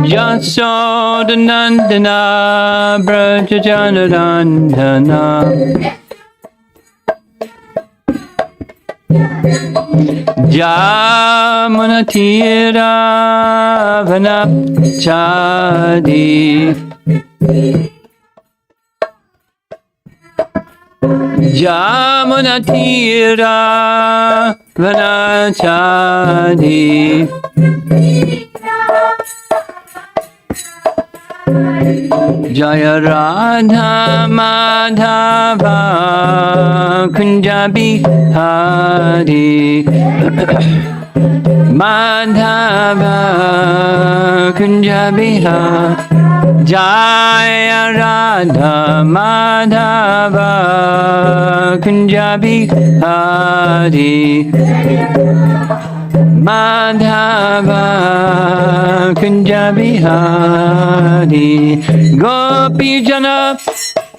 Jasodhanandana Brajajanarandana Jamunatira Vanapchadi Jamunatira Vanapchadi Jaya Radha Madhava Kunjabi Hari Madhava Kunjabi Hari Jaya Radha Madhava Kunjabi Hari Madhava Kunjabi Hari Gopi Jana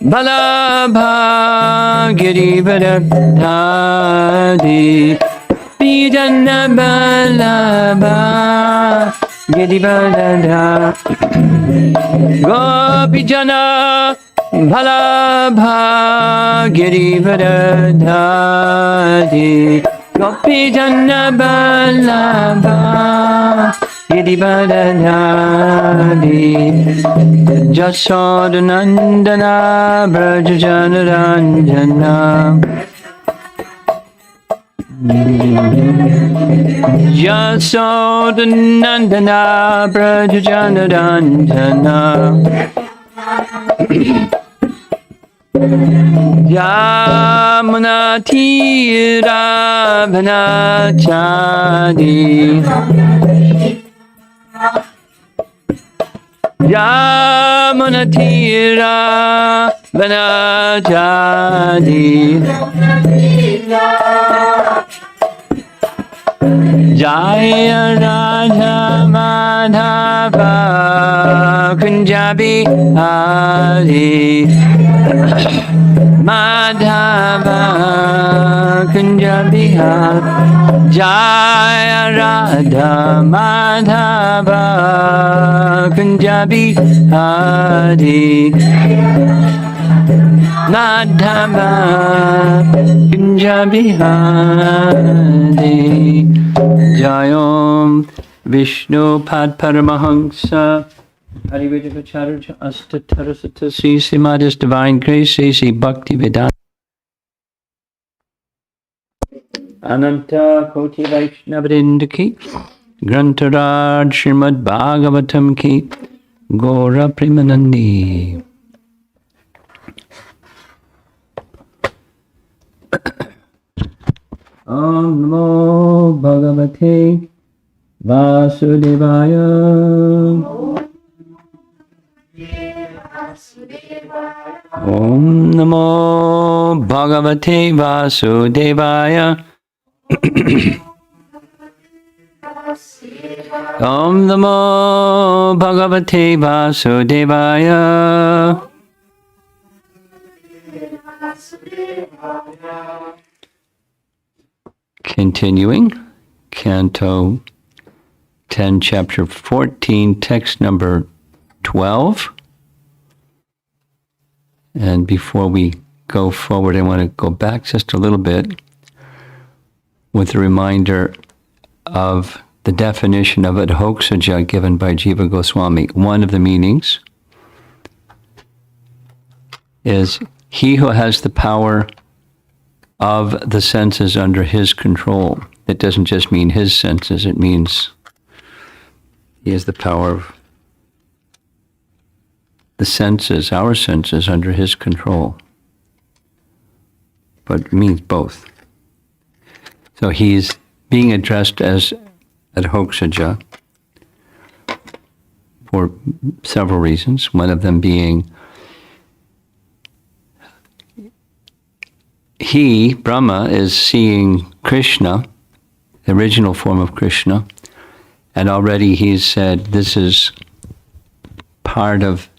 Balabha Girivardhari Pijana Balabha Girivardhari Gopi Jana Balabha Girivardhari Gopi Jana Balabha Girivardhari Jasodhanandana Brajajanarandana Jasodhanandana Brajajanarandana Yamunatira Vanachadi Yamunatira Vanachadi Jaya Raja Madhava Kunjabi Hari Madhava Kunjabi Hari Jaya Radha Madhava Kunjabi Hari Madhava Kunjabi Hari Jayom Vishnu Pad Paramahansa Harivedikacharya Astatarasata C.C. Madhus Divine Grace C.C. Bhakti Vedanta Ananta Koti Vaishnavrinda Ki Grantaraj Srimad Bhagavatam Ki Gora Premanandi Om Namo Bhagavate Vasudevaya Om Namo Bhagavate Vasudevaya Om Namo Bhagavate Vasudevaya Continuing, Canto 10, Chapter 14, text number 12. And before we go forward, I want to go back just a little bit with a reminder of the definition of adhoksaja given by Jiva Goswami. One of the meanings is he who has the power of the senses under his control. It doesn't just mean his senses, it means he has the power of the senses, our senses, under his control. But it means both. So he's being addressed as adhoksaja for several reasons, one of them being he, Brahma, is seeing Krishna, the original form of Krishna, and already he's said, this is part of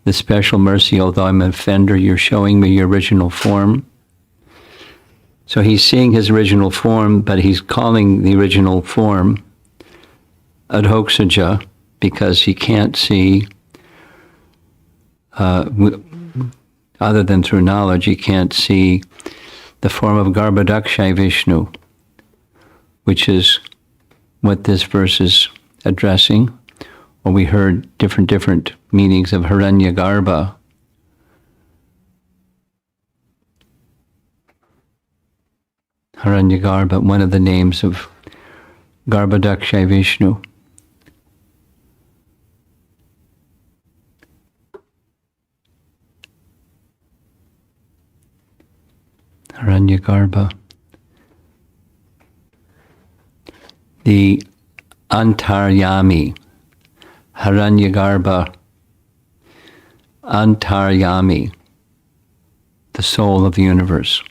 the special mercy, although I'm an offender, you're showing me your original form. So he's seeing his original form, but he's calling the original form Adhoksaja because he can't see, other than through knowledge, he can't see the form of Garbhodakshay Vishnu, which is what this verse is addressing. Or we heard different meanings of Hiranyagarbha. Hiranyagarbha, one of the names of Garbhodakshay Vishnu. Hiranyagarbha. The Antaryami. Hiranyagarbha. Antaryami. The soul of the universe.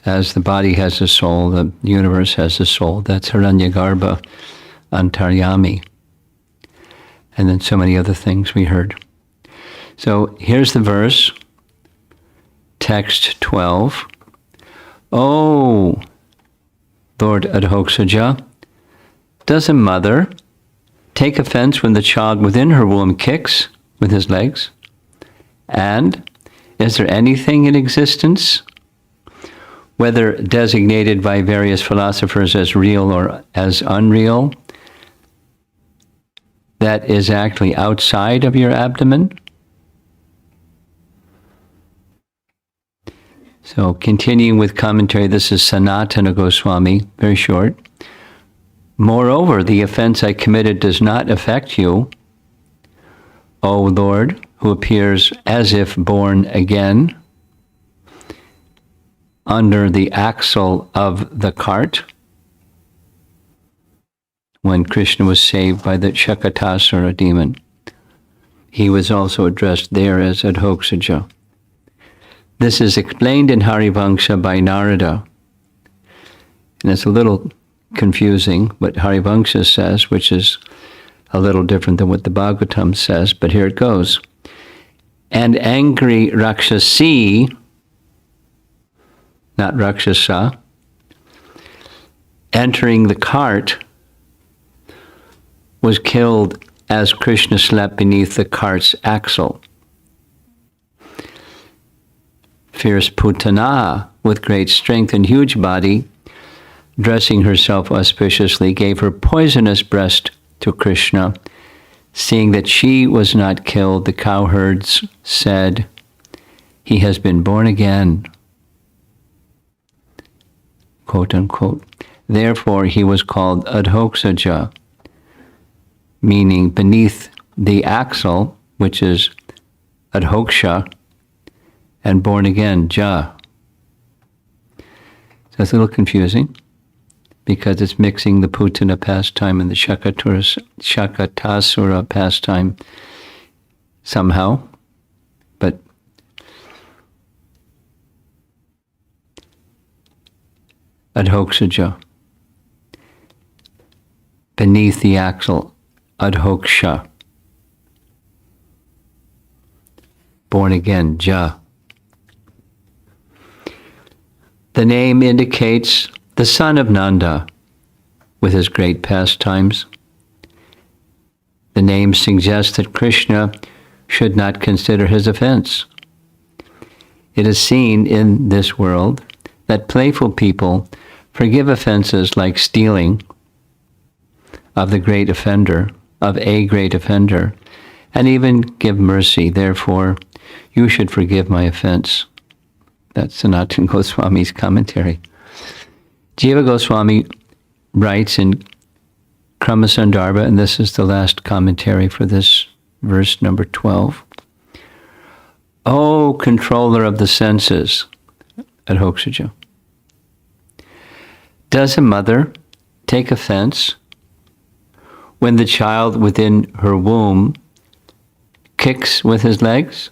As the body has a soul, the universe has a soul. That's Hiranyagarbha, Antaryami. And then so many other things we heard. So here's the verse, text 12. Oh, Lord Adhoksaja, does a mother take offense when the child within her womb kicks with his legs? And is there anything in existence, whether designated by various philosophers as real or as unreal, that is actually outside of your abdomen? So continuing with commentary, this is Sanatana Goswami, very short. Moreover, the offense I committed does not affect you, O Lord, who appears as if born again, under the axle of the cart, when Krishna was saved by the Shakatasura demon. He was also addressed there as Adhoksaja. This is explained in Harivangsha by Narada. And it's a little confusing what Harivangsha says, which is a little different than what the Bhagavatam says, but here it goes. And angry Rakshasi, not Rakshasa, entering the cart, was killed as Krishna slept beneath the cart's axle. Fierce Putana, with great strength and huge body, dressing herself auspiciously, gave her poisonous breast to Krishna. Seeing that she was not killed, the cowherds said, "He has been born again," quote unquote. Therefore, he was called Adhoksaja, meaning beneath the axle, which is Adhoksha, and born again, Ja. So it's a little confusing because it's mixing the Putana pastime and the Shakatasura pastime somehow. But Adhoksaja, beneath the axle, Adhoksha, born again, Ja. The name indicates the son of Nanda with his great pastimes. The name suggests that Krishna should not consider his offense. It is seen in this world that playful people forgive offenses like stealing of a great offender, and even give mercy. Therefore, you should forgive my offense. That's Sanatana Goswami's commentary. Jiva Goswami writes in Kramasandarbha, and this is the last commentary for this verse number 12. O controller of the senses, Adhoksaja, does a mother take offense when the child within her womb kicks with his legs?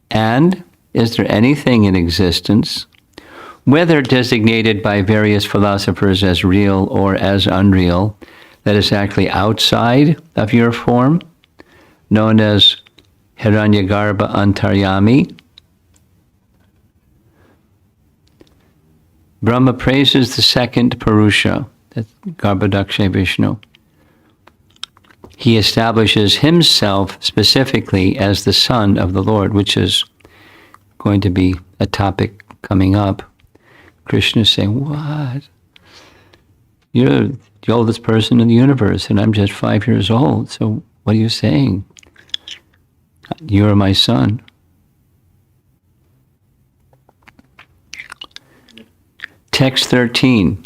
And is there anything in existence, whether designated by various philosophers as real or as unreal, that is actually outside of your form, known as Hiranyagarbha Antaryami, Brahma praises the second Purusha, that's Garbhodaksha Vishnu. He establishes himself specifically as the son of the Lord, which is going to be a topic coming up. Krishna is saying, what? You're the oldest person in the universe, and I'm just 5 years old, so what are you saying? You're my son. Text 13.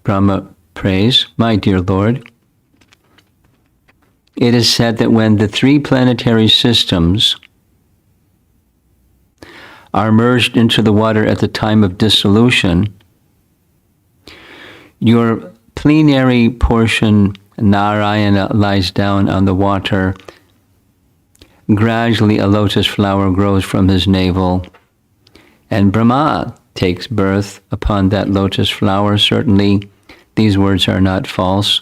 Brahma prays, my dear Lord, it is said that when the three planetary systems are merged into the water at the time of dissolution, your plenary portion, Narayana, lies down on the water. Gradually a lotus flower grows from his navel, and Brahma takes birth upon that lotus flower. Certainly, these words are not false.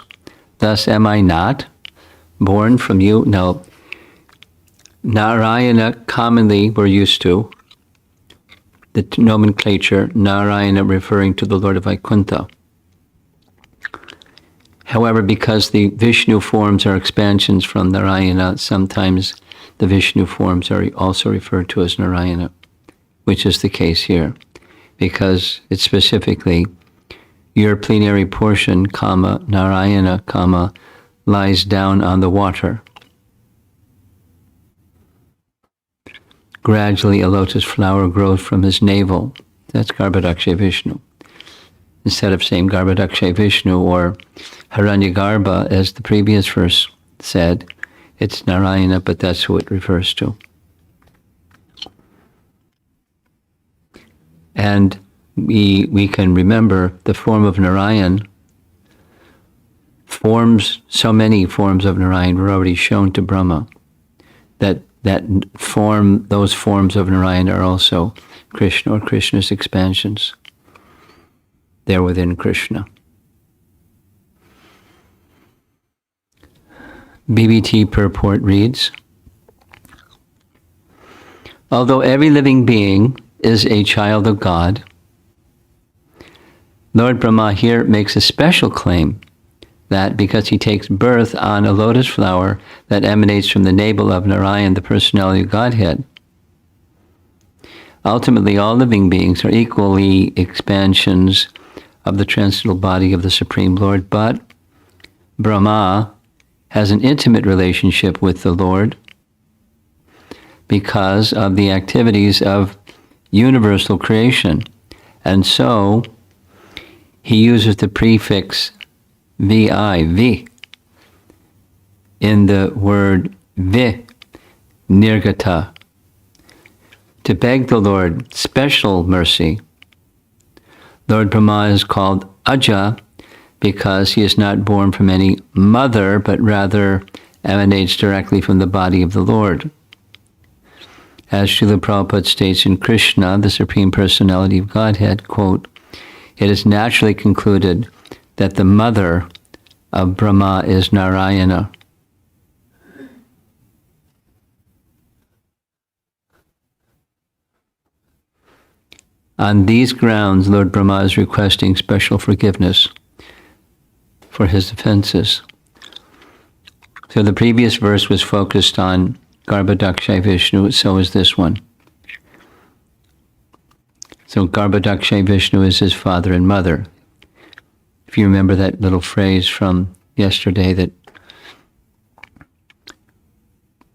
Thus am I not born from you? No. Narayana, commonly we're used to, the nomenclature, Narayana referring to the Lord of Vaikuntha. However, because the Vishnu forms are expansions from Narayana, sometimes the Vishnu forms are also referred to as Narayana, which is the case here, because it's specifically your plenary portion, comma, Narayana, comma, lies down on the water. Gradually a lotus flower grows from his navel. That's Garbhodaksha Vishnu. Instead of saying Garbhodaksha Vishnu or Hiranyagarbha, as the previous verse said, it's Narayana, but that's who it refers to. And we can remember the form of Narayan. So many forms of Narayan were already shown to Brahma. Those forms of Narayan are also Krishna or Krishna's expansions. They're within Krishna. BBT purport reads, although every living being is a child of God, Lord Brahma here makes a special claim that because he takes birth on a lotus flower that emanates from the navel of Narayan, the personality of Godhead, ultimately all living beings are equally expansions of the transcendental body of the Supreme Lord, but Brahma has an intimate relationship with the Lord because of the activities of universal creation. And so he uses the prefix vi, in the word vi, nirgata, to beg the Lord special mercy. Lord Brahma is called Aja because he is not born from any mother, but rather emanates directly from the body of the Lord. As Srila Prabhupada states in Krishna, the Supreme Personality of Godhead, quote, it is naturally concluded that the mother of Brahma is Narayana. On these grounds, Lord Brahma is requesting special forgiveness for his offenses. So the previous verse was focused on Garbhodaksha Vishnu, so is this one. So Garbhodaksha Vishnu is his father and mother. If you remember that little phrase from yesterday that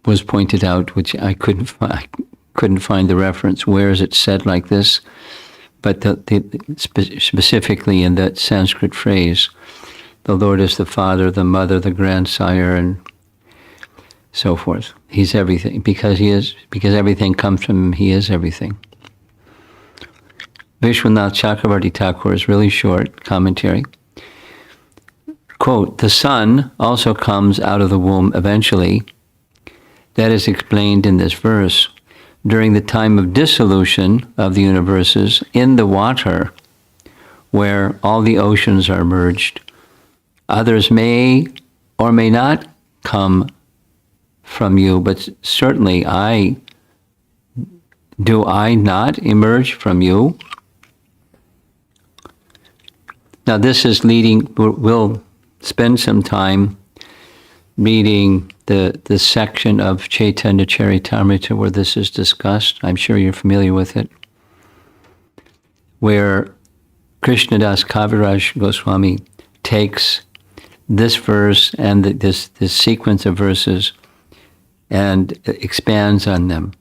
was pointed out, which I couldn't find the reference. Where is it said like this? But specifically in that Sanskrit phrase, the Lord is the father, the mother, the grandsire, and so forth. He's everything because everything comes from him. He is everything. Vishwanath Chakravarti Thakur is really short commentary. Quote, the son also comes out of the womb eventually. That is explained in this verse. During the time of dissolution of the universes in the water, where all the oceans are merged, others may or may not come from you, but certainly I Do I not emerge from you? Now this is leading, we'll spend some time reading the section of Chaitanya Charitamrita where this is discussed. I'm sure you're familiar with it. Where Krishnadas Kaviraj Goswami takes this verse and this sequence of verses and expands on them.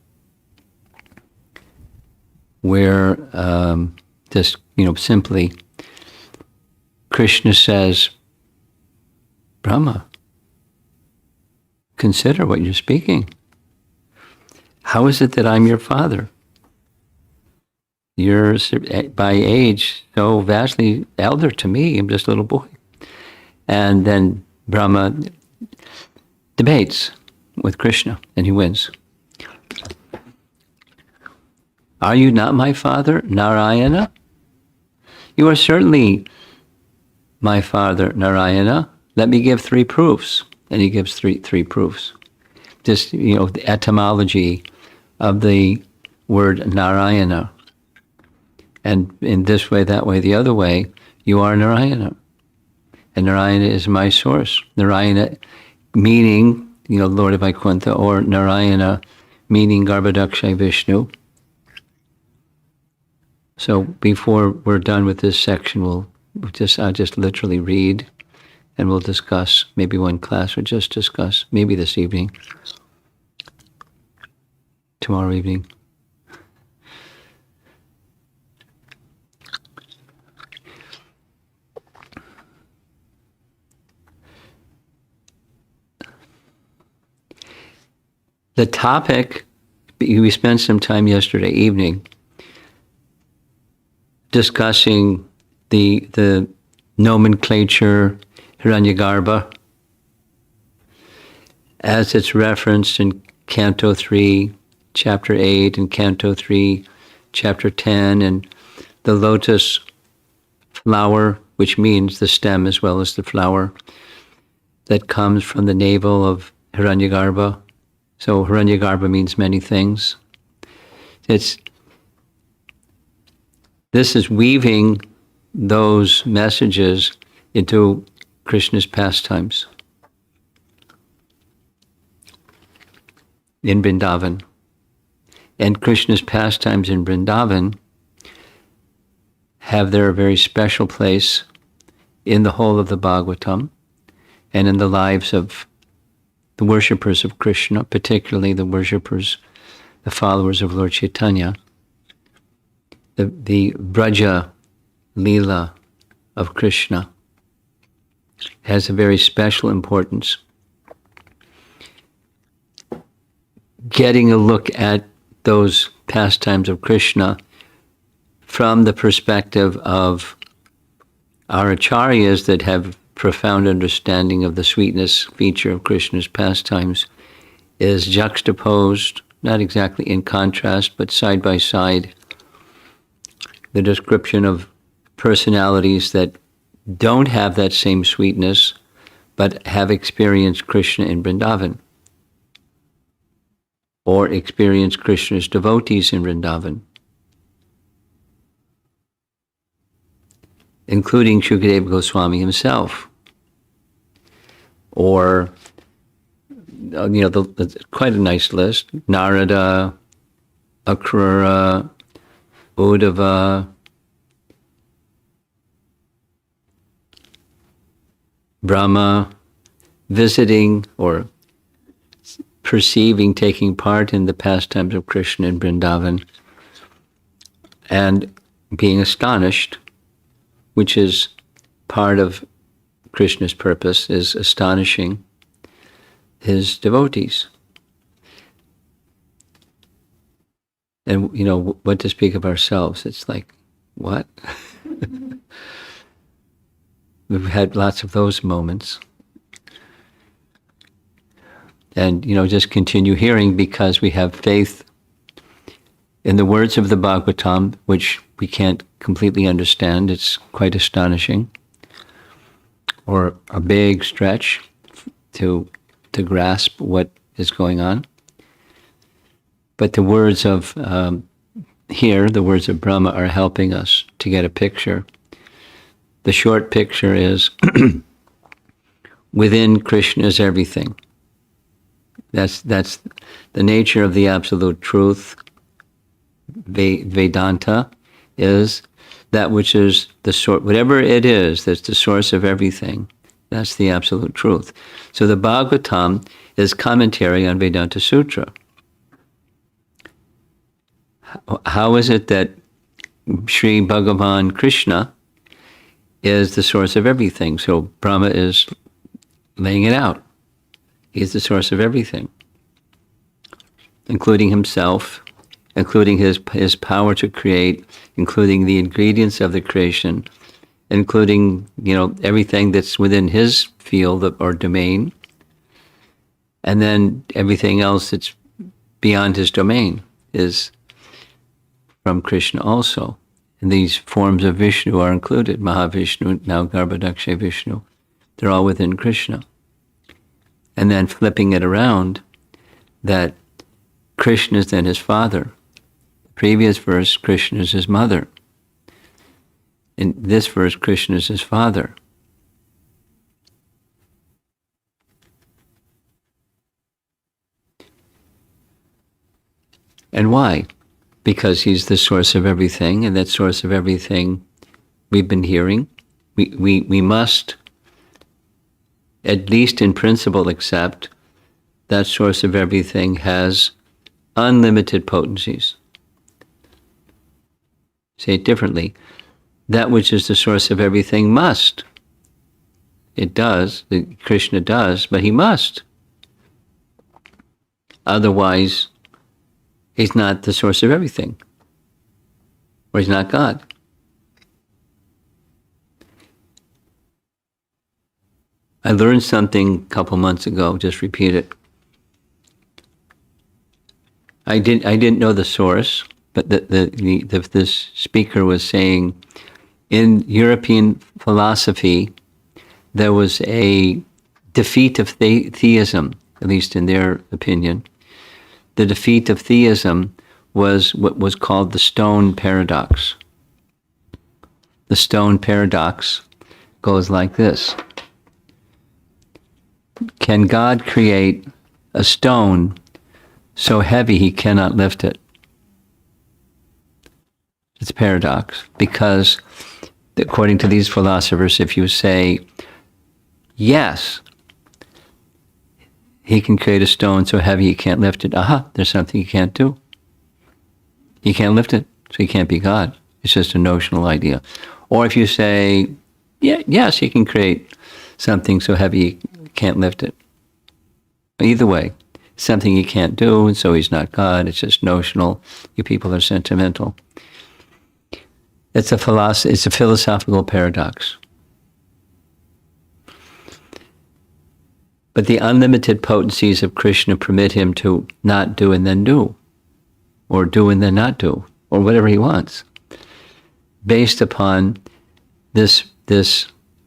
Where just, simply Krishna says, Brahma, consider what you're speaking. How is it that I'm your father? You're by age so vastly elder to me. I'm just a little boy. And then Brahma debates with Krishna, and he wins. Are you not my father, Narayana? You are certainly my father, Narayana. Let me give 3 proofs. And he gives three proofs. Just, the etymology of the word Narayana. And in this way, that way, the other way, you are Narayana. And Narayana is my source. Narayana meaning, Lord of Vaikuntha, or Narayana meaning Garbhodakshay Vishnu. So before we're done with this section, I'll just literally read, and we'll discuss, maybe one class, or just discuss, maybe this evening, tomorrow evening. The topic, we spent some time yesterday evening discussing the nomenclature Hiranyagarbha as it's referenced in Canto 3, Chapter 8, and Canto 3, Chapter 10, and the lotus flower, which means the stem as well as the flower, that comes from the navel of Hiranyagarbha. So Hiranyagarbha means many things. This is weaving those messages into Krishna's pastimes in Vrindavan. And Krishna's pastimes in Vrindavan have their very special place in the whole of the Bhagavatam and in the lives of the worshippers of Krishna, particularly the followers of Lord Chaitanya. The Braja Leela of Krishna has a very special importance. Getting a look at those pastimes of Krishna from the perspective of our acharyas that have profound understanding of the sweetness feature of Krishna's pastimes is juxtaposed, not exactly in contrast, but side by side, the description of personalities that don't have that same sweetness, but have experienced Krishna in Vrindavan, or experienced Krishna's devotees in Vrindavan, including Shukadeva Goswami himself, or quite a nice list: Narada, Akrura, Uddhava, Brahma, visiting or perceiving, taking part in the pastimes of Krishna in Vrindavan, and being astonished, which is part of Krishna's purpose, is astonishing his devotees. And, what to speak of ourselves, it's like, what? We've had lots of those moments. And, just continue hearing, because we have faith in the words of the Bhagavatam, which we can't completely understand. It's quite astonishing, or a big stretch to grasp what is going on. But the words of here, the words of Brahma are helping us to get a picture. The short picture is within Krishna is everything. That's the nature of the absolute truth. Vedanta is that which is the source, whatever it is, that's the source of everything. That's the absolute truth. So the Bhagavatam is commentary on Vedanta Sutra. How is it that Sri Bhagavan Krishna is the source of everything? So Brahma is laying it out. He's the source of everything, including himself, including his power to create, including the ingredients of the creation, including, everything that's within his field or domain, and then everything else that's beyond his domain is from Krishna also. And these forms of Vishnu are included. Mahavishnu, now Garbhodaksha Vishnu. They're all within Krishna. And then flipping it around, that Krishna is then his father. The previous verse, Krishna is his mother. In this verse, Krishna is his father. And why? Because he's the source of everything, and that source of everything we've been hearing. We must, at least in principle, accept that source of everything has unlimited potencies. Say it differently. That which is the source of everything must. It does, Krishna does, but he must. Otherwise, he's not the source of everything, or he's not God. I learned something a couple months ago, just repeat it. I didn't know the source, but this speaker was saying, in European philosophy, there was a defeat of theism, at least in their opinion. The defeat of theism was what was called the stone paradox. The stone paradox goes like this. Can God create a stone so heavy he cannot lift it? It's a paradox, because according to these philosophers, if you say, yes, he can create a stone so heavy he can't lift it, there's something he can't do. He can't lift it, so he can't be God. It's just a notional idea. Or if you say, yes, he can create something so heavy he can't lift it. Either way, something he can't do, and so he's not God. It's just notional. You people are sentimental. It's a philosophical paradox. But the unlimited potencies of Krishna permit him to not do and then do, or do and then not do, or whatever he wants, based upon this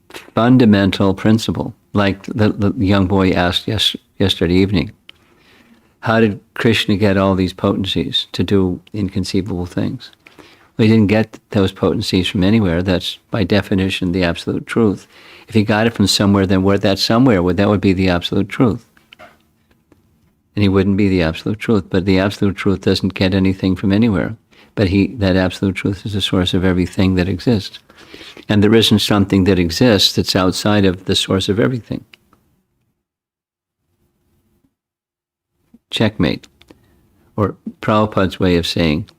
fundamental principle. Like the young boy asked yesterday evening, how did Krishna get all these potencies to do inconceivable things? Well, he didn't get those potencies from anywhere. That's, by definition, the absolute truth. If he got it from somewhere, then that somewhere would be the absolute truth. And he wouldn't be the absolute truth. But the absolute truth doesn't get anything from anywhere. But that absolute truth is the source of everything that exists. And there isn't something that exists that's outside of the source of everything. Checkmate. Or Prabhupada's way of saying,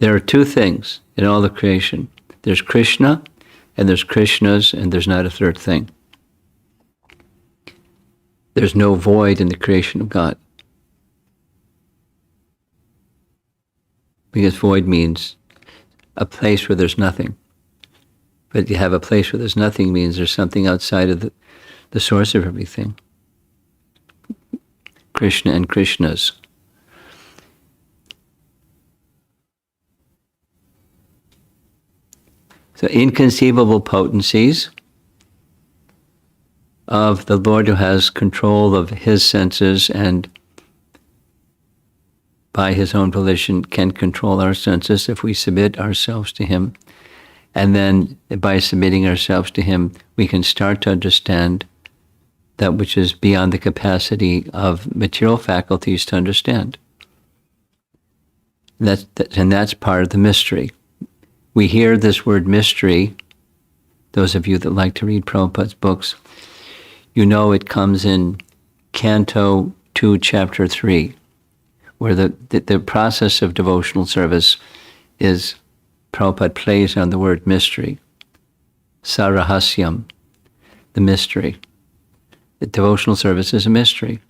there are two things in all the creation. There's Krishna, and there's Krishnas, and there's not a third thing. There's no void in the creation of God. Because void means a place where there's nothing. But you have a place where there's nothing means there's something outside of the source of everything. Krishna and Krishnas. So inconceivable potencies of the Lord who has control of his senses and by his own volition, can control our senses if we submit ourselves to him. And then by submitting ourselves to him, we can start to understand that which is beyond the capacity of material faculties to understand. And that's part of the mystery. We hear this word mystery, those of you that like to read Prabhupada's books, you know it comes in Canto 2, Chapter 3, where the process of devotional service is, Prabhupada plays on the word mystery. Sarahasyam, the mystery. The devotional service is a mystery.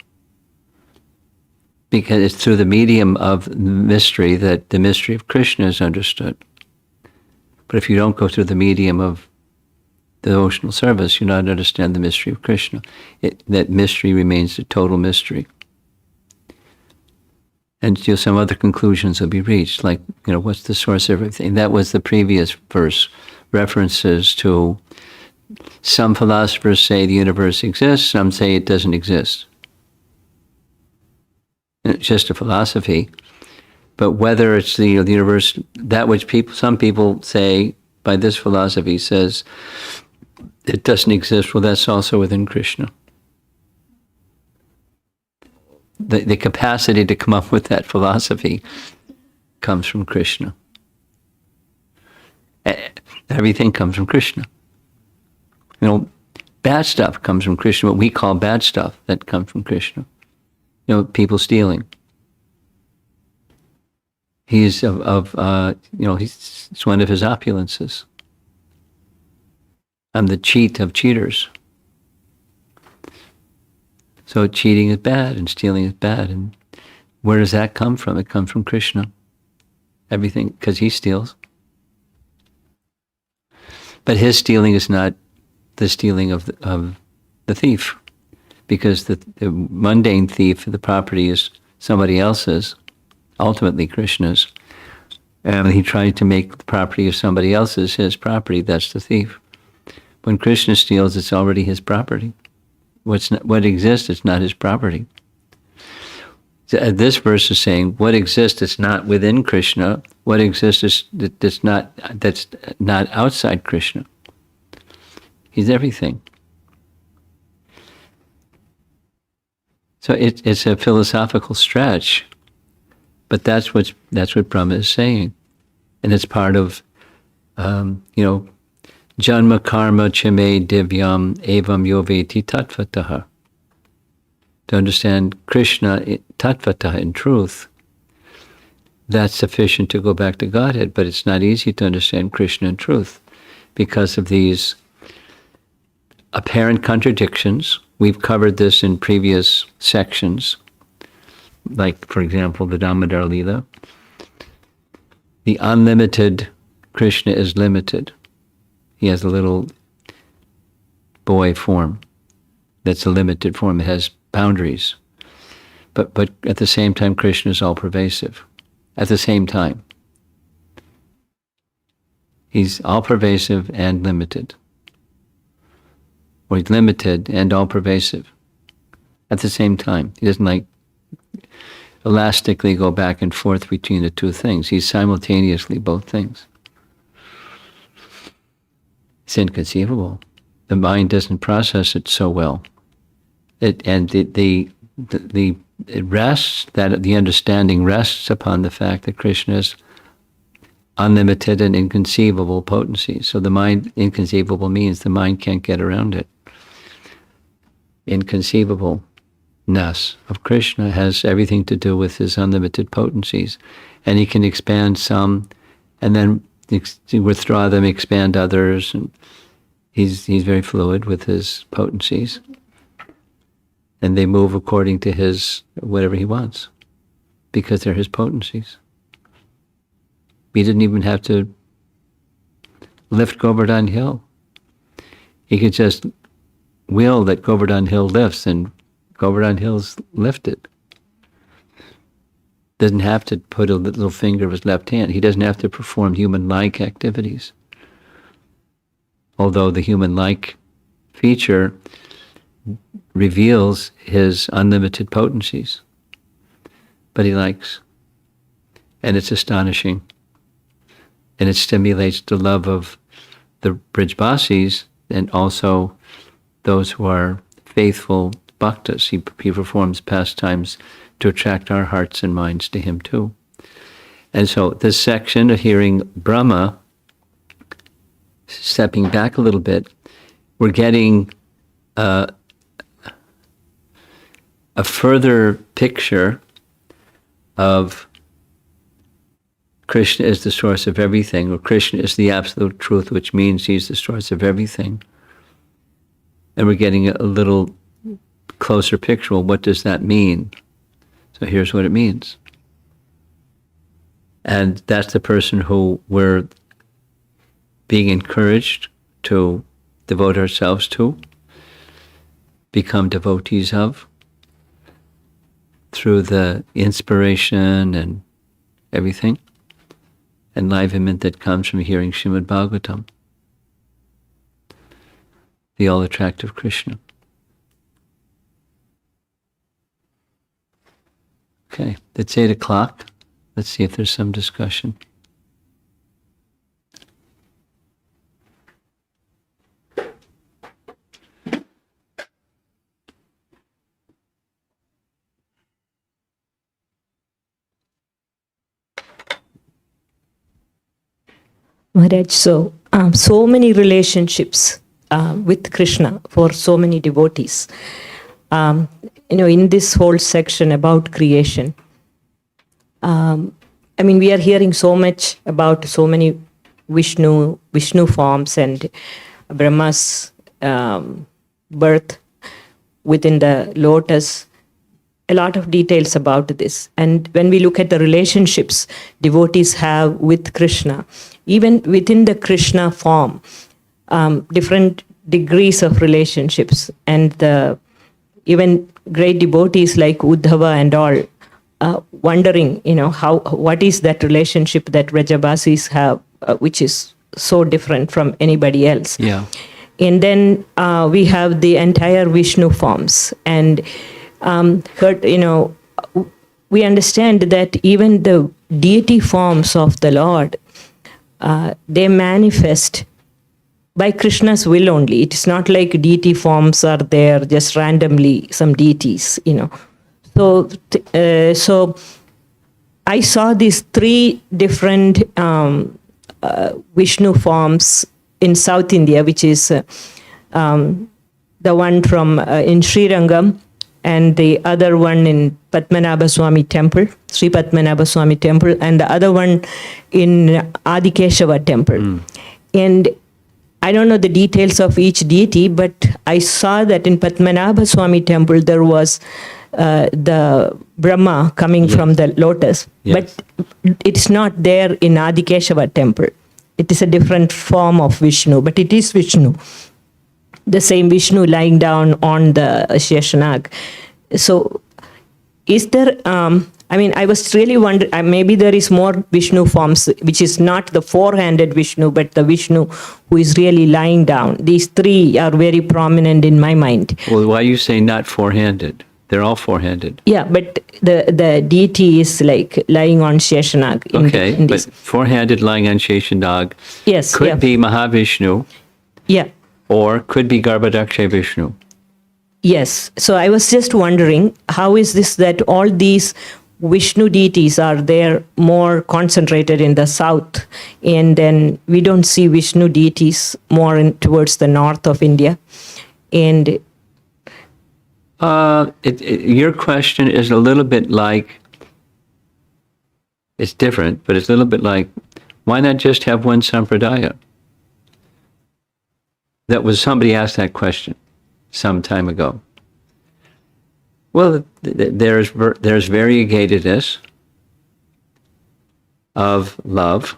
Because it's through the medium of mystery that the mystery of Krishna is understood. But if you don't go through the medium of devotional service, you do not understand the mystery of Krishna. That mystery remains a total mystery. And some other conclusions will be reached, like, what's the source of everything? That was the previous verse, references to some philosophers say the universe exists, some say it doesn't exist. And it's just a philosophy. But whether it's the universe, that which some people say by this philosophy says it doesn't exist, well, that's also within Krishna. The capacity to come up with that philosophy comes from Krishna. Everything comes from Krishna. Bad stuff comes from Krishna, what we call bad stuff, that comes from Krishna. People stealing. It's one of his opulences. I'm the cheat of cheaters. So cheating is bad and stealing is bad. And where does that come from? It comes from Krishna. Everything, because he steals. But his stealing is not the stealing of the thief, because the mundane thief, the property is somebody else's, ultimately Krishna's, and he tried to make the property of somebody else's his property. That's the thief. When Krishna steals, it's already his property. What exists is not his property. This verse is saying what exists is not within Krishna. What exists is that's not outside Krishna. He's everything. So it's a philosophical stretch, but that's what Brahma is saying, and it's part of Janma karma chime divyam evam yoveti tattvataha. To understand Krishna tattvataha in truth, that's sufficient to go back to Godhead, but it's not easy to understand Krishna in truth because of these apparent contradictions. We've covered this in previous sections, like, for example, the Damodar Leela. The unlimited Krishna is limited. He has a little boy form that's a limited form. It has boundaries. But at the same time, Krishna is all-pervasive. At the same time. He's all-pervasive and limited. Or he's limited and all-pervasive. At the same time. He doesn't elastically go back and forth between the two things. He's simultaneously both things. It's inconceivable. The mind doesn't process it so well. It rests, that the understanding rests upon the fact that Krishna is unlimited and inconceivable potency. So the mind, inconceivable means the mind can't get around it. Inconceivableness of Krishna has everything to do with his unlimited potencies. And he can expand some and then withdraw them, expand others, and he's very fluid with his potencies, and they move according to his whatever he wants, because they're his potencies. He didn't even have to lift Govardhan Hill. He could just will that Govardhan Hill lifts, and Govardhan Hill's lifted. Doesn't have to put a little finger of his left hand. He doesn't have to perform human-like activities. Although the human-like feature reveals his unlimited potencies. But he likes And it's astonishing. And it stimulates the love of the Brijbasis and also those who are faithful bhaktas. He performs pastimes to attract our hearts and minds to him too. And so this section of hearing Brahma, stepping back a little bit, we're getting a further picture of Krishna is the source of everything, or Krishna is the absolute truth, which means he's the source of everything. And we're getting a little closer picture. Well, what does that mean? So here's what it means. And that's the person who we're being encouraged to devote ourselves to, become devotees of, through the inspiration and everything, enlivenment that comes from hearing Srimad Bhagavatam, the all-attractive Krishna. Okay, it's 8 o'clock. Let's see if there's some discussion. Maharaj, so many relationships with Krishna for so many devotees. In this whole section about creation, we are hearing so much about so many Vishnu forms and Brahma's birth within the lotus. A lot of details about this. And when we look at the relationships devotees have with Krishna, even within the Krishna form, different degrees of relationships, and even great devotees like Uddhava and all, wondering, what is that relationship that Vrajabasis have, which is so different from anybody else. Yeah. And then we have the entire Vishnu forms, and we understand that even the deity forms of the Lord, they manifest by Krishna's will only. It is not like deity forms are there just randomly, some deities, So I saw these 3 different Vishnu forms in South India, which is the one from in Sri Rangam, and the other one in Padmanabha Swami Temple, Sri Padmanabha Swami Temple, and the other one in Adikeshava Temple. And I don't know the details of each deity, but I saw that in Padmanabha Swami Temple there was the Brahma coming from the lotus, but it's not there in Adikeshava Temple. It is a different form of Vishnu, but it is Vishnu. The same Vishnu lying down on the Sheshanag. So is there, I was really wondering, maybe there is more Vishnu forms, which is not the 4-handed Vishnu, but the Vishnu who is really lying down. These 3 are very prominent in my mind. Well, why are you saying not 4-handed? They're all 4-handed. Yeah, but the deity is like lying on Sheshanag. But 4-handed lying on Sheshanag could be Mahavishnu. Yeah. Or could be Garbhodaksha Vishnu. Yes. So I was just wondering, how is this that all these Vishnu deities are there more concentrated in the south, and then we don't see Vishnu deities more towards the north of India? And your question is a little bit like, it's different, but it's a little bit like, why not just have one sampradaya? Somebody asked that question some time ago. Well, there's variegatedness of love,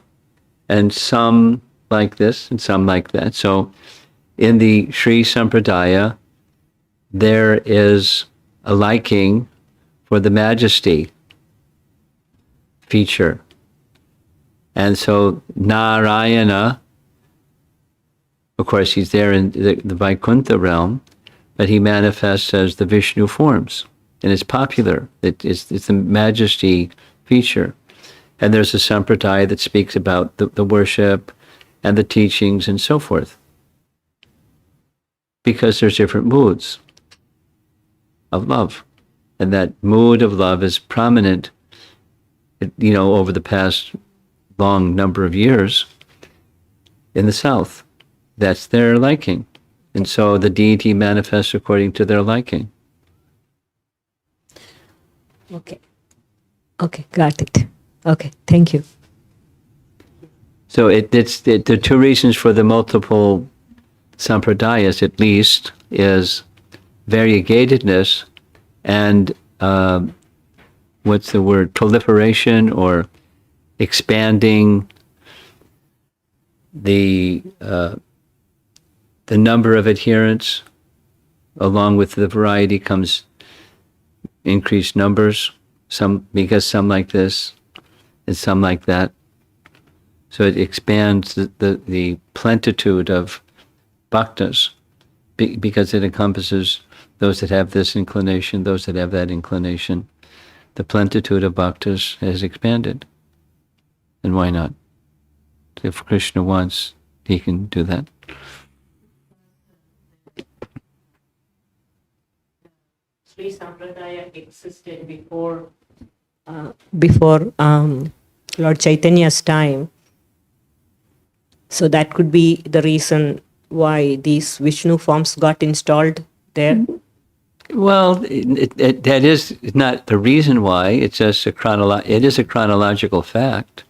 and some like this and some like that. So in the Sri Sampradaya, there is a liking for the majesty feature. And so Narayana, of course, he's there in the Vaikuntha realm, but he manifests as the Vishnu forms, and it's popular. It's the majesty feature. And there's a sampradaya that speaks about the worship and the teachings and so forth. Because there's different moods of love. And that mood of love is prominent, over the past long number of years in the South. That's their liking. And so the deity manifests according to their liking. Okay. Okay, got it. Okay, thank you. So the two reasons for the multiple sampradayas, at least, is variegatedness and what's the word? Proliferation or expanding the number of adherents. Along with the variety comes increased numbers. Because some like this and some like that. So it expands the plenitude of bhaktas because it encompasses those that have this inclination, those that have that inclination. The plenitude of bhaktas has expanded. And why not? If Krishna wants, he can do that. Sri Sampradaya existed before Lord Chaitanya's time. So that could be the reason why these Vishnu forms got installed there. Well, that is not the reason why. It's just it is a chronological fact.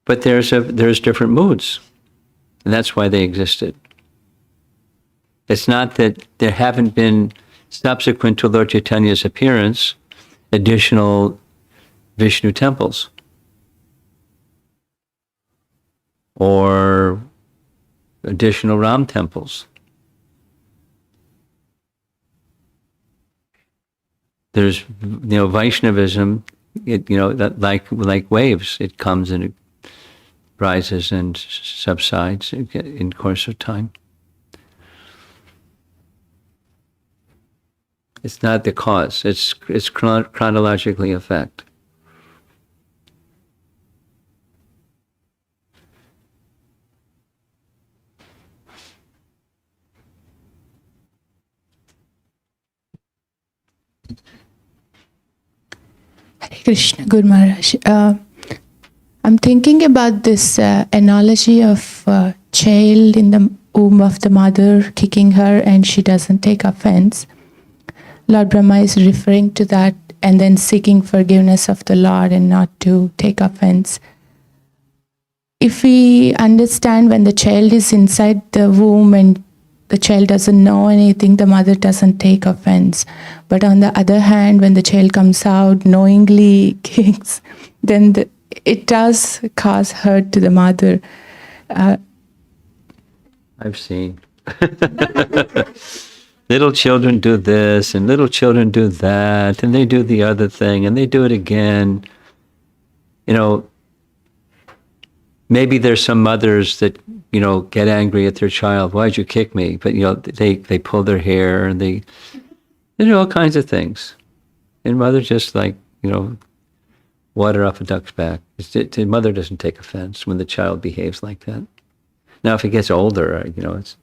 But there's different moods, and that's why they existed. It's not that there haven't been, subsequent to Lord Chaitanya's appearance, additional Vishnu temples or additional Ram temples. There's, Vaishnavism, that like waves, it comes and it rises and subsides in course of time. It's not the cause. It's chronologically a fact. Hare Krishna, Guru Maharaj. I'm thinking about this analogy of a child in the womb of the mother kicking her and she doesn't take offense. Lord Brahma is referring to that and then seeking forgiveness of the Lord and not to take offense. If we understand when the child is inside the womb and the child doesn't know anything, the mother doesn't take offense. But on the other hand, when the child comes out, knowingly kicks, then it does cause hurt to the mother. I've seen. Little children do this, and little children do that, and they do the other thing, and they do it again. Maybe there's some mothers that, get angry at their child. Why'd you kick me? But, they pull their hair, and they do all kinds of things. And mother just water off a duck's back. The mother doesn't take offense when the child behaves like that. Now, if he gets older, it's...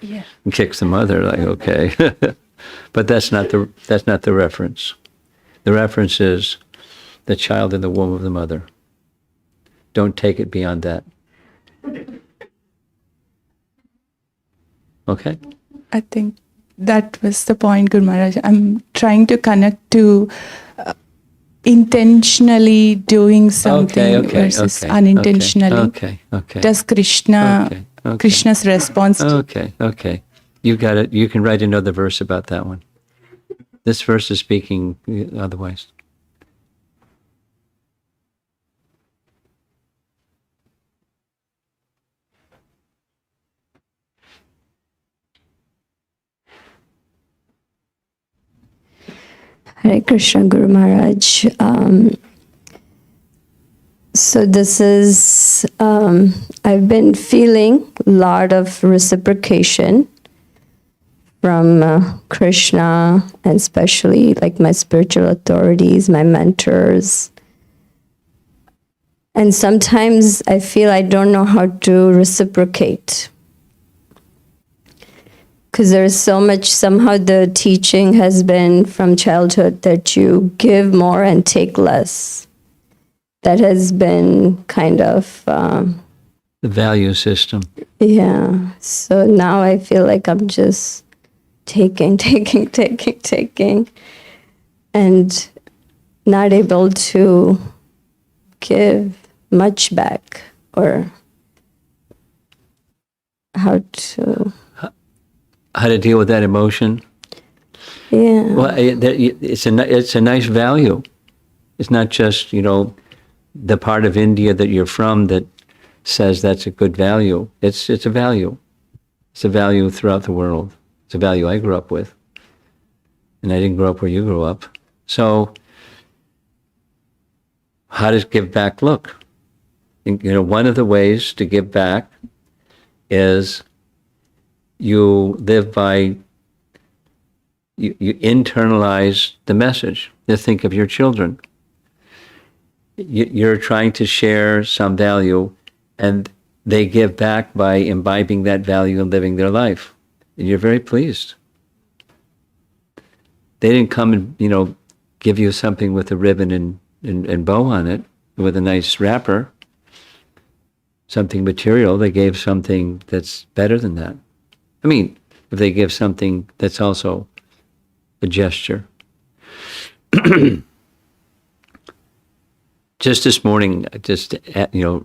Yeah. And kicks the mother, okay. But that's not the reference. The reference is the child in the womb of the mother. Don't take it beyond that. Okay? I think that was the point, Guru Maharaj. I'm trying to connect to intentionally doing something versus unintentionally. Okay. Does Krishna's response to... Okay. You got it. You can write another verse about that one. This verse is speaking otherwise. Hare Krishna, Guru Maharaj. So this is, I've been feeling a lot of reciprocation from Krishna, and especially like my spiritual authorities, my mentors, And sometimes I feel I don't know how to reciprocate. Because there's so much, somehow the teaching has been from childhood that you give more and take less. That has been kind of, The value system. yeah. So now I feel like I'm just taking, and not able to give much back, or how to, How to deal with that emotion? yeah. Well, it's a nice value. It's not just, the part of India that you're from that says that's a good value. It's a value. It's a value throughout the world. It's a value I grew up with. And I didn't grow up where you grew up. So how does give back look? One of the ways to give back is you live by, you internalize the message. Just think of your children. You're trying to share some value, and they give back by imbibing that value and living their life. And you're very pleased. They didn't come and, give you something with a ribbon and bow on it, with a nice wrapper, something material. They gave something that's better than that. I mean, if they give something that's also a gesture. Just this morning,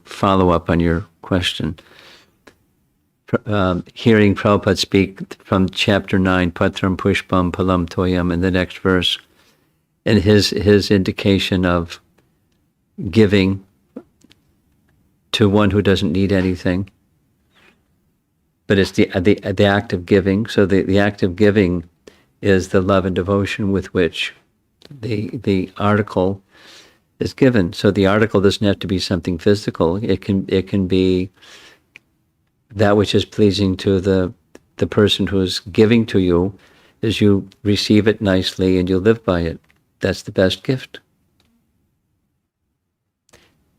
follow up on your question. Hearing Prabhupada speak from chapter 9, Patram Pushpam Palam Toyam, in the next verse, and his indication of giving to one who doesn't need anything. But it's the act of giving. So the act of giving is the love and devotion with which the article is given. So the article doesn't have to be something physical. It can be that which is pleasing to the person who is giving to you, is you receive it nicely and you live by it. That's the best gift.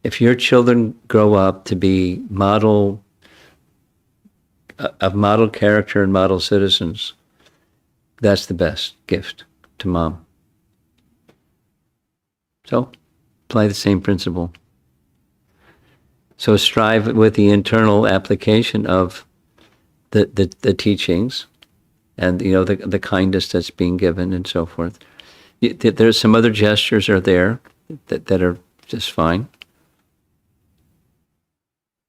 If your children grow up to be model character and model citizens, that's the best gift to mom. So apply the same principle. So strive with the internal application of the teachings and the kindness that's being given and so forth. There's some other gestures are there that are just fine,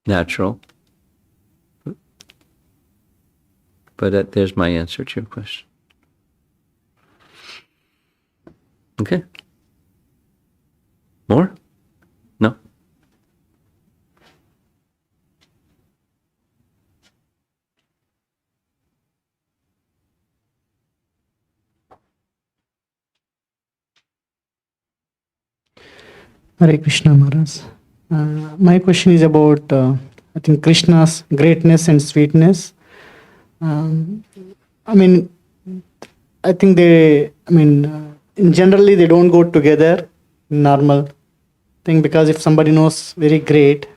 natural. But there's my answer to your question. Okay. More? No? Hare Krishna Maharaj. My question is about, I think, Krishna's greatness and sweetness. I think generally they don't go together, normal thing, because if somebody knows very great,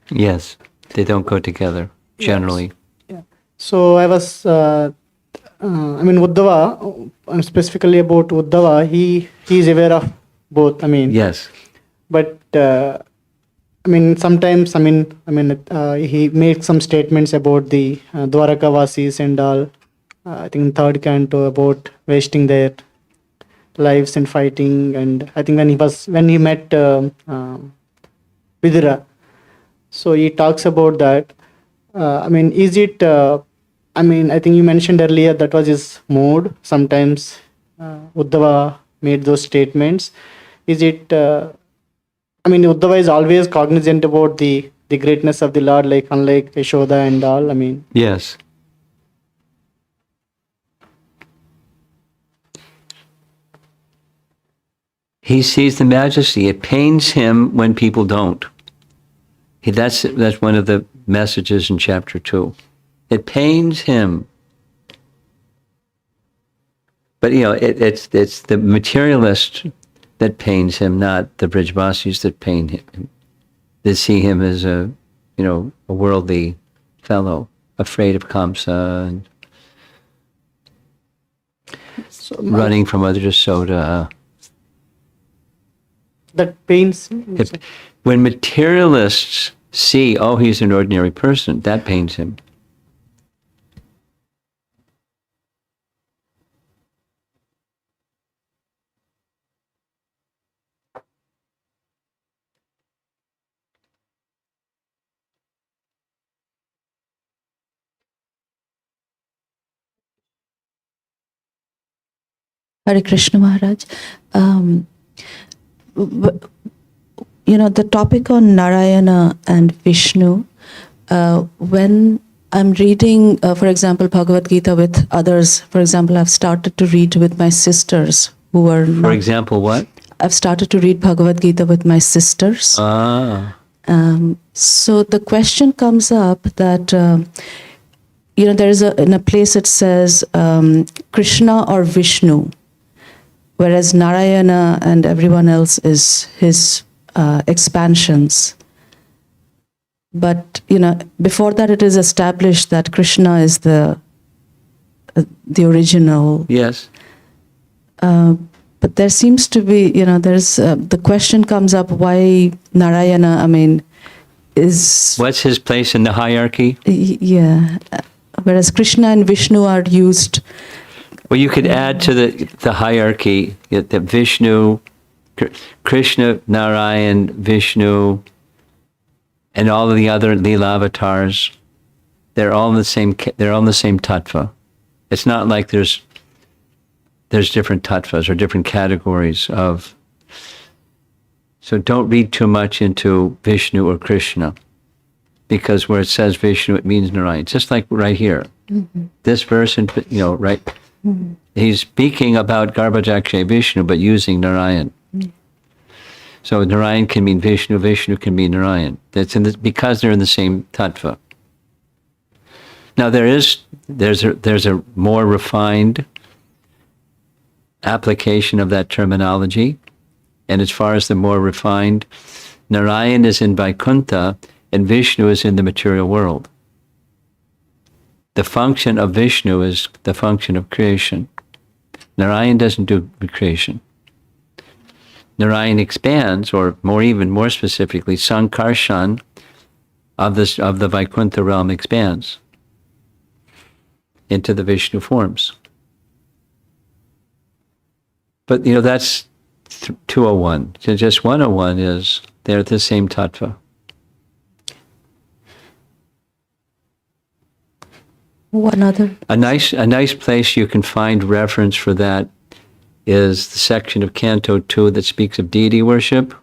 Yes, they don't go together, generally. Yes. Yeah. So I was, Uddhava, specifically about Uddhava, he is aware of both, Yes. But sometimes, he made some statements about the Dwaraka-vasis and all. I think in third canto about wasting their lives and fighting. And I think when he met Vidura, so he talks about that. Is it? I think you mentioned earlier that was his mood. Sometimes Uddhava made those statements. Is it? Uddhava is always cognizant about the greatness of the Lord, unlike Yashoda and all. Yes. He sees the majesty. It pains him when people don't. That's one of the messages in chapter 2. It pains him. But it's the materialist that pains him, not the Brijvasis that pain him. They see him as a worldly fellow, afraid of Kamsa and running from other soda. That pains. When materialists see, oh, he's an ordinary person, that pains him. Hare Krishna Maharaj. The topic on Narayana and Vishnu, when I'm reading, for example, Bhagavad Gita with others, for example, I've started to read with my sisters who are For example, what? I've started to read Bhagavad Gita with my sisters. So the question comes up that, there is in a place it says Krishna or Vishnu, whereas Narayana and everyone else is his expansions. But before that, it is established that Krishna is the original. Yes. But there seems to be, there's the question comes up why Narayana. Is What's his place in the hierarchy? Yeah. Whereas Krishna and Vishnu are used. Well, you could add to the hierarchy that Vishnu, Krishna, Narayan, Vishnu, and all of the other Leela avatars, they're all in the same tattva. It's not like there's different tattvas or different categories of. So don't read too much into Vishnu or Krishna, because where it says Vishnu, it means Narayan. Just like right here, this verse, right. He's speaking about Garbhojakshay Vishnu, but using Narayan. So Narayan can mean Vishnu, Vishnu can mean Narayan. That's because they're in the same tattva. Now there's a more refined application of that terminology, and as far as the more refined, Narayan is in Vaikuntha and Vishnu is in the material world. The function of Vishnu is the function of creation. Narayan doesn't do creation. Narayan expands, or even more specifically, Sankarshan of the Vaikuntha realm expands into the Vishnu forms. But that's 201. So just 101 is they're the same tattva. One other. A nice place you can find reference for that is the section of Canto 2 that speaks of deity worship.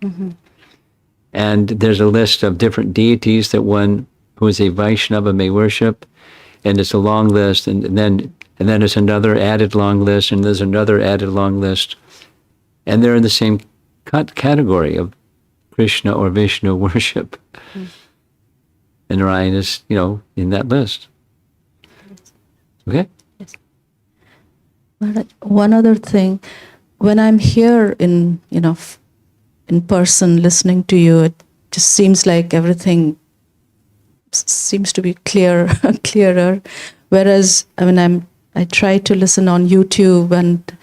And there's a list of different deities that one who is a Vaishnava may worship. And it's a long list, and then there's another added long list, and there's another added long list. And they're in the same category of Krishna or Vishnu worship. And Narayan is, in that list. Okay? One other thing, when I'm here in person listening to you, it just seems like everything seems to be clearer. Whereas, I try to listen on YouTube, and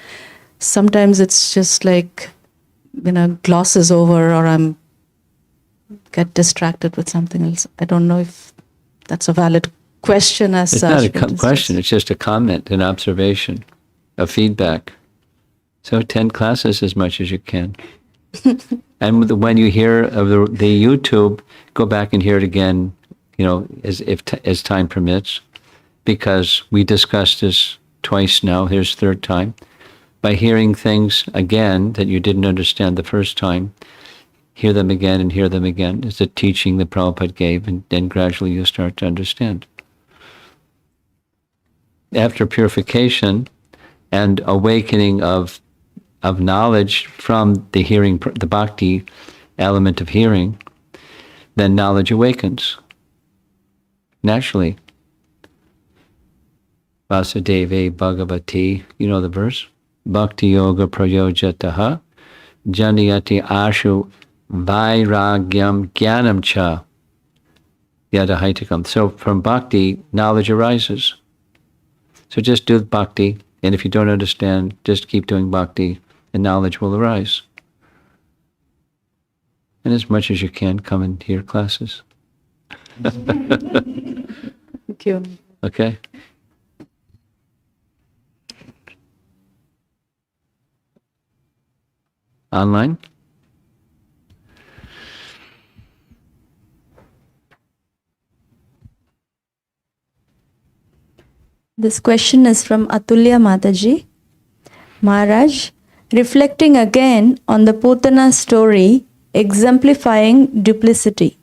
sometimes it's just like, glosses over, or get distracted with something else. I don't know if that's a valid question as such. It's not a question, it's just a comment, an observation, a feedback. So attend classes as much as you can. And when you hear of the YouTube, go back and hear it again, as time permits, because we discussed this twice now, here's third time. By hearing things again that you didn't understand the first time, hear them again and hear them again. It's a teaching that Prabhupada gave, and then gradually you'll start to understand. After purification and awakening of knowledge from the hearing, the bhakti element of hearing, then knowledge awakens naturally. Vasudeve Bhagavati, you know the verse? Bhakti Yoga Prayojataha Janiyati Ashu Vairagyam Jnanam Cha Yadahaitakam. So from bhakti, knowledge arises. So just do bhakti, and if you don't understand, just keep doing bhakti, and knowledge will arise. And as much as you can, come and hear classes. Thank you. Okay? Online? This question is from Atulya Mataji. Maharaj, reflecting again on the Putana story, exemplifying duplicity.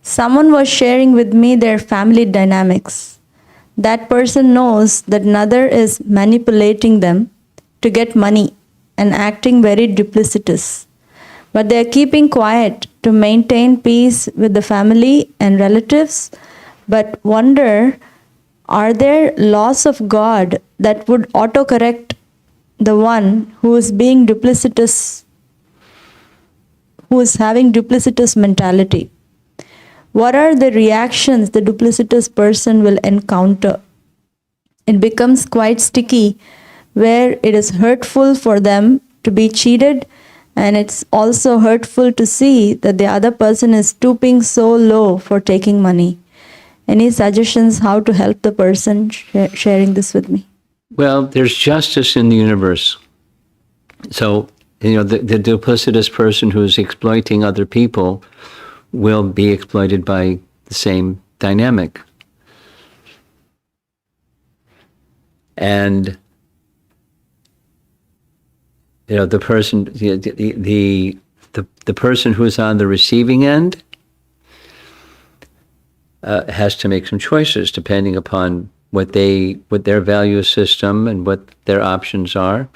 Someone was sharing with me their family dynamics. That person knows that another is manipulating them to get money and acting very duplicitous. But they are keeping quiet to maintain peace with the family and relatives, but wonder, are there laws of God that would autocorrect the one who is being duplicitous, who is having duplicitous mentality? What are the reactions the duplicitous person will encounter? It becomes quite sticky, where it is hurtful for them to be cheated, and it's also hurtful to see that the other person is stooping so low for taking money. Any suggestions how to help the person sharing this with me? Well, there's justice in the universe. So, the duplicitous person who's exploiting other people will be exploited by the same dynamic. And the person, the person who's on the receiving end has to make some choices depending upon what their value system and what their options are.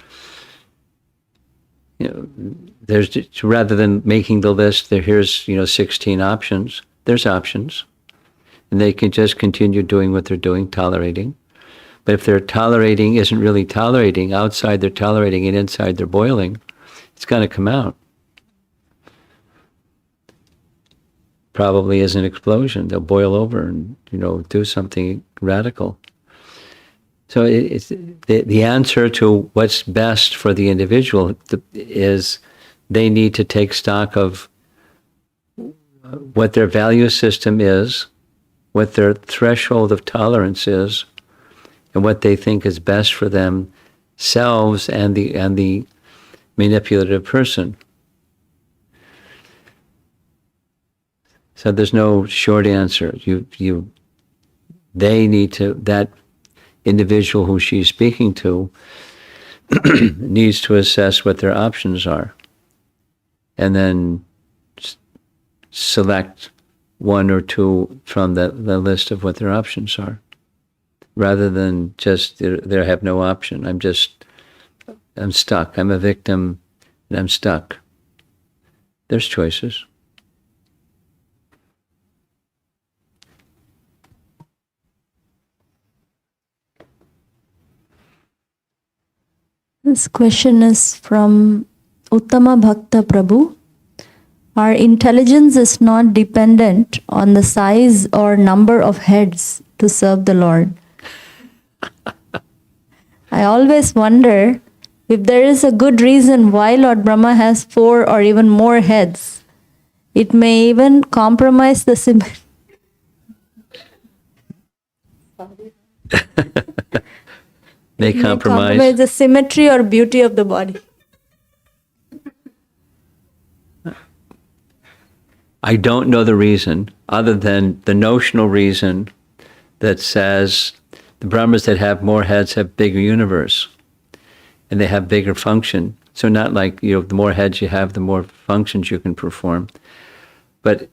There's, rather than making the list, here's 16 options. There's options, and they can just continue doing what they're doing, tolerating. But if their tolerating isn't really tolerating, outside they're tolerating and inside they're boiling, it's going to come out. Probably as an explosion. They'll boil over and, do something radical. So it's the answer to what's best for the individual is they need to take stock of what their value system is, what their threshold of tolerance is, and what they think is best for themselves and the manipulative person. So there's no short answer. They need to, that individual who she's speaking to needs to assess what their options are, and then select one or two from the list of what their options are, rather than just they have no option. I'm stuck. I'm a victim, and I'm stuck. There's choices. This question is from Uttama Bhakta Prabhu. Our intelligence is not dependent on the size or number of heads to serve the Lord. I always wonder if there is a good reason why Lord Brahma has 4 or even more heads. It may even compromise the symmetry. They compromise the symmetry or beauty of the body. I don't know the reason, other than the notional reason that says the Brahmas that have more heads have bigger universe, and they have bigger function. So not like, the more heads you have, the more functions you can perform. But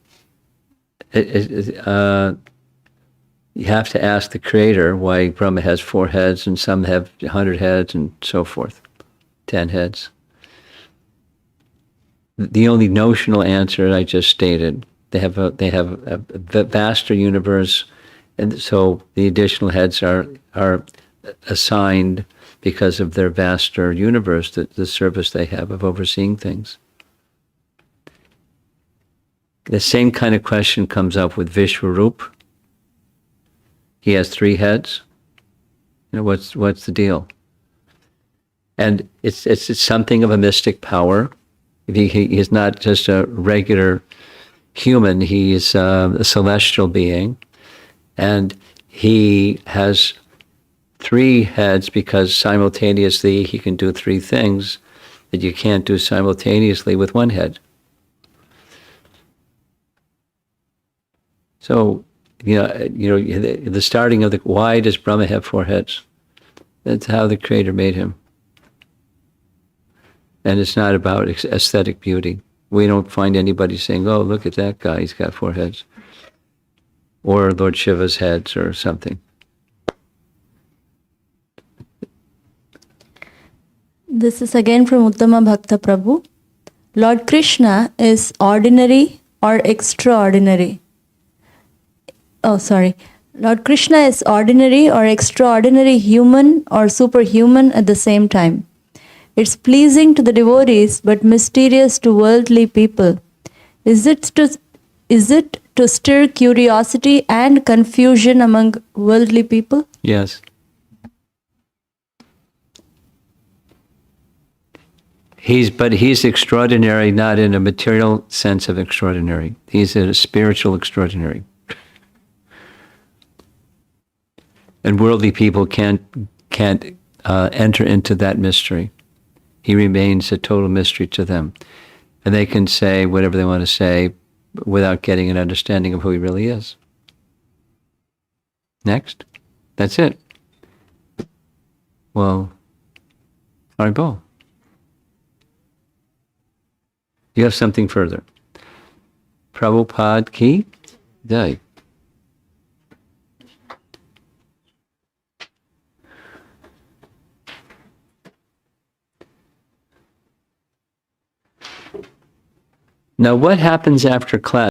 you have to ask the Creator why Brahma has 4 heads and some have 100 heads and so forth, 10 heads. The only notional answer I just stated, they have a vaster universe, and so the additional heads are assigned because of their vaster universe, the service they have of overseeing things. The same kind of question comes up with Vishwarup. He has 3 heads. What's the deal? And it's something of a mystic power. He is not just a regular human. He is a celestial being, and he has 3 heads because simultaneously he can do 3 things that you can't do simultaneously with 1 head. So, the starting of why does Brahma have 4 heads? That's how the Creator made him. And it's not about aesthetic beauty. We don't find anybody saying, oh, look at that guy, he's got 4 heads. Or Lord Shiva's heads or something. This is again from Uttama Bhakta Prabhu. Lord Krishna is ordinary or extraordinary? Oh, sorry. Lord Krishna is ordinary or extraordinary, human or superhuman at the same time. It's pleasing to the devotees but mysterious to worldly people. Is it to stir curiosity and confusion among worldly people? Yes. He's extraordinary, not in a material sense of extraordinary. He's a spiritual extraordinary. And worldly people can't enter into that mystery. He remains a total mystery to them. And they can say whatever they want to say without getting an understanding of who he really is. Next. That's it. Well, Haribo. You have something further. Prabhupada ki jai. Now, what happens after class?